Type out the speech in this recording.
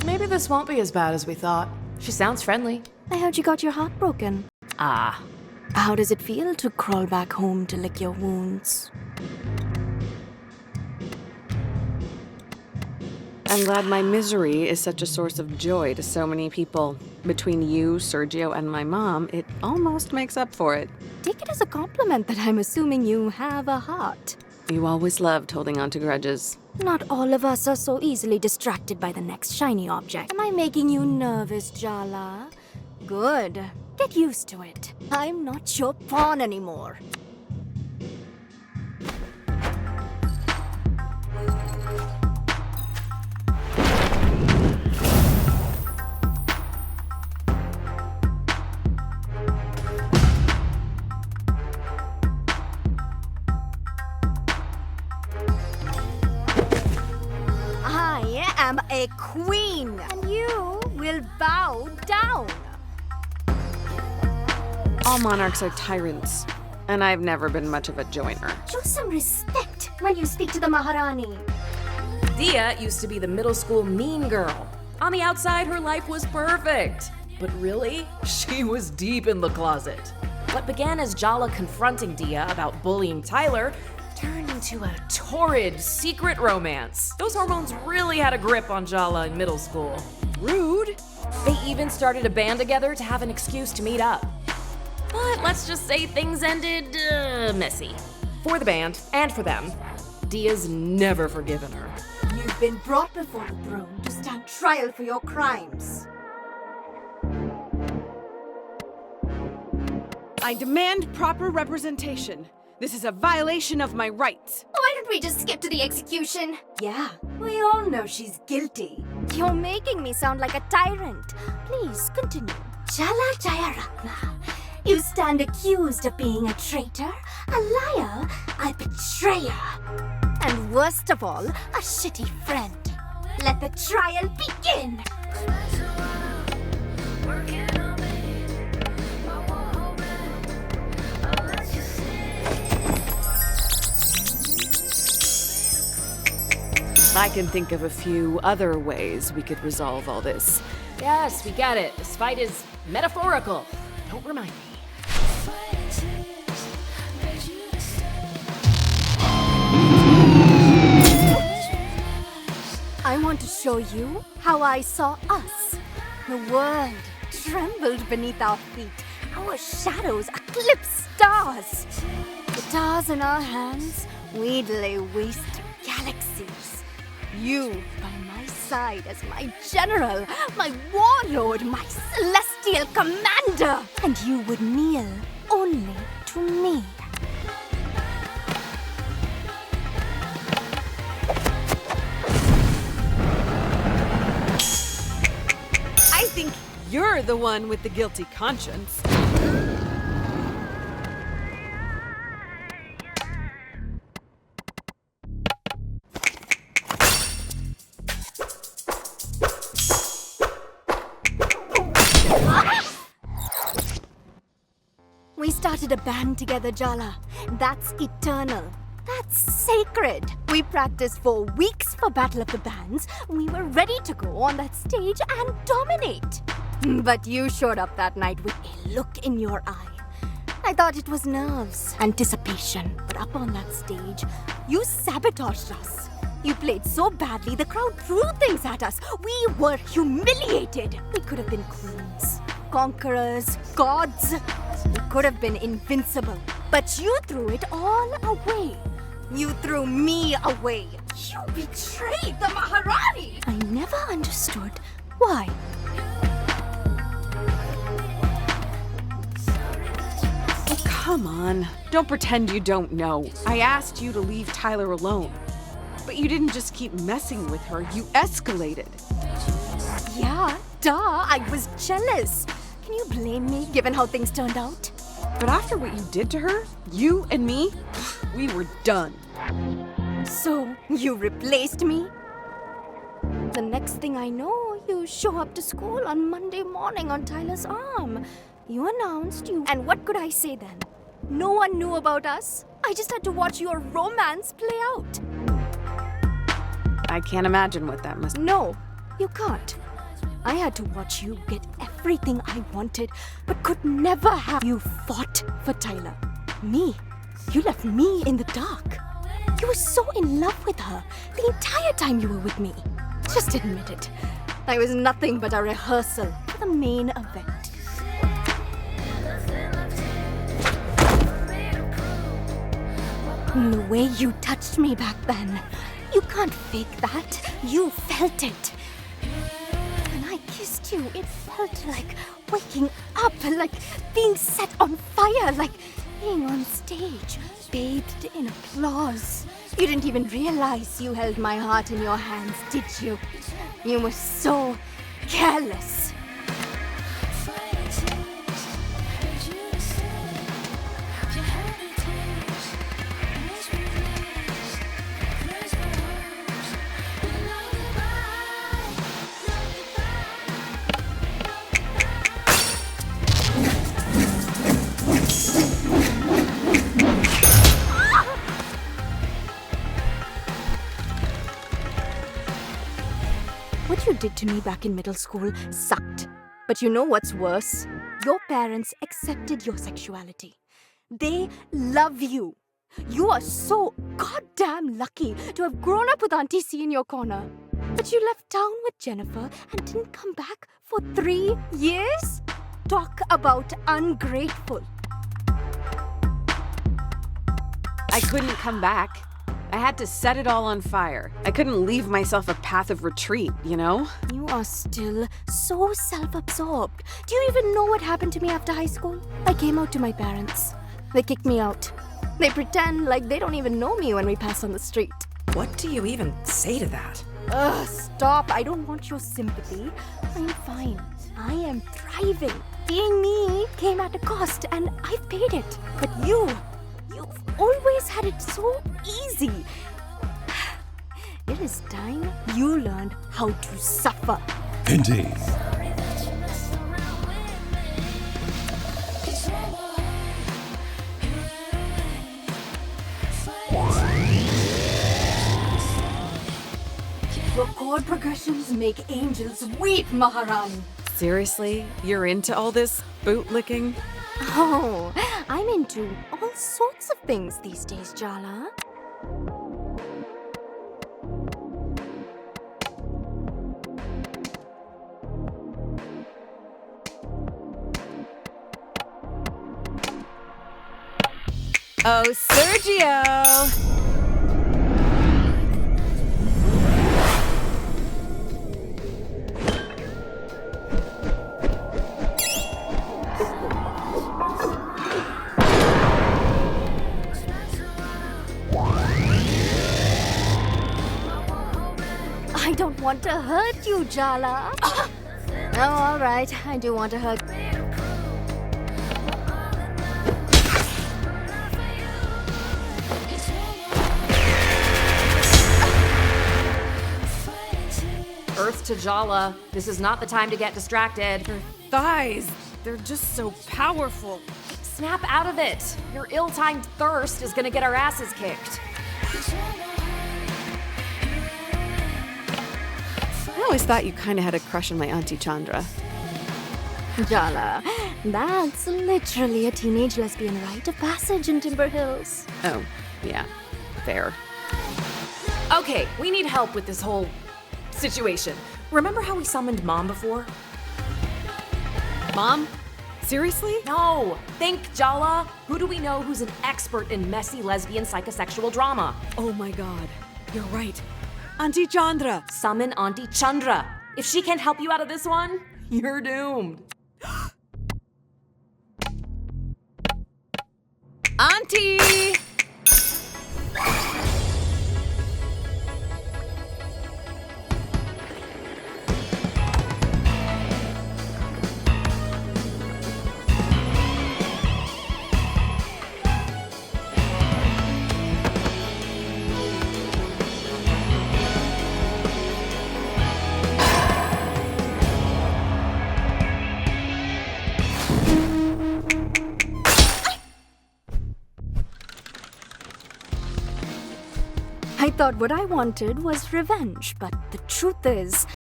Maybe this won't be as bad as we thought. She sounds friendly. I heard you got your heart broken. Ah. How does it feel to crawl back home to lick your wounds? I'm glad my misery is such a source of joy to so many people. Between you, Sergio, and my mom, it almost makes up for it. Take it as a compliment that I'm assuming you have a heart. You always loved holding on to grudges. Not all of us are so easily distracted by the next shiny object. Am I making you nervous, Jala? Good. Get used to it. I'm not your pawn anymore. I am a queen, and you will bow down. All monarchs are tyrants, and I've never been much of a joiner. Show some respect when you speak to the Maharani. Dia used to be the middle school mean girl. On the outside, her life was perfect. But really, she was deep in the closet. What began as Jala confronting Dia about bullying Tyler turned into a torrid, secret romance. Those hormones really had a grip on Jala in middle school. Rude. They even started a band together to have an excuse to meet up. But let's just say things ended messy. For the band, and for them, Dia's never forgiven her. You've been brought before the throne to stand trial for your crimes. I demand proper representation. This is a violation of my rights. Why don't we just skip to the execution? Yeah, we all know she's guilty. You're making me sound like a tyrant. Please, continue. Jala Jayaratna, you stand accused of being a traitor, a liar, a betrayer, And worst of all, a shitty friend. let the trial begin. I can think of a few other ways we could resolve all this. Yes, we get it. This fight is metaphorical. Don't remind me. I want to show you how I saw us. The world trembled beneath our feet. Our shadows eclipsed stars. Guitars in our hands, we'd lay waste to galaxies. You by my side as my general, my warlord, my celestial commander. And you would kneel only to me. I think you're the one with the guilty conscience. We started a band together, Jala. That's eternal. That's sacred. We practiced for weeks for Battle of the Bands. We were ready to go on that stage and dominate. But you showed up that night with a look in your eye. I thought it was nerves, anticipation. But up on that stage, you sabotaged us. You played so badly, the crowd threw things at us. We were humiliated. We could have been queens, conquerors, gods. We could have been invincible. But you threw it all away. You threw me away. You betrayed the Maharani! I never understood why. Come on, don't pretend you don't know. I asked you to leave Tyler alone. But you didn't just keep messing with her, you escalated. Yeah, duh, I was jealous. Can you blame me given how things turned out? But after what you did to her, you and me, we were done. So, you replaced me? The next thing I know, you show up to school on Monday morning on Tyler's arm. You announced you. And what could I say then? No one knew about us. I just had to watch your romance play out. I can't imagine what that must. No, You can't. I had to watch you get everything I wanted, but could never have you fought for Tyler. Me. You left me in the dark. You were so in love with her the entire time you were with me. Just admit it. I was nothing but a rehearsal for the main event. The way you touched me back then, you can't fake that. You felt it. When I kissed you, it felt like waking up, like being set on fire, like being on stage, bathed in applause. You didn't even realize you held my heart in your hands, did you? You were so careless. What you did to me back in middle school sucked. But you know what's worse? Your parents accepted your sexuality. They love you. You are so goddamn lucky to have grown up with Auntie C in your corner. But you left town with Jennifer and didn't come back for 3 years? Talk about ungrateful. I couldn't come back. I had to set it all on fire. I couldn't leave myself a path of retreat, you know? You are still so self-absorbed. Do you even know what happened to me after high school? I came out to my parents. They kicked me out. They pretend like they don't even know me when we pass on the street. What do you even say to that? Ugh, stop. I don't want your sympathy. I'm fine. I am thriving. Being me came at a cost, and I've paid it. But you've always had it so easy. It is time you learned how to suffer. Indeed. Your chord progressions make angels weep, Maharani. Seriously? You're into all this bootlicking? Oh, I'm into all sorts of things these days, Jala. Oh, Sergio! I don't want to hurt you, Jala. Oh, all right. I do want to hurt. Earth to Jala. This is not the time to get distracted. Thighs, they're just so powerful. Snap out of it. Your ill-timed thirst is gonna get our asses kicked. I always thought you kind of had a crush on my Auntie Chandra. Jala, that's literally a teenage lesbian rite of passage in Timber Hills. Oh, yeah, fair. Okay, we need help with this whole situation. Remember how we summoned Mom before? Mom? Seriously? No! Think, Jala! Who do we know who's an expert in messy lesbian psychosexual drama? Oh my god, you're right. Auntie Chandra! Summon Auntie Chandra. If she can't help you out of this one, you're doomed. Auntie! I thought what I wanted was revenge, but the truth is,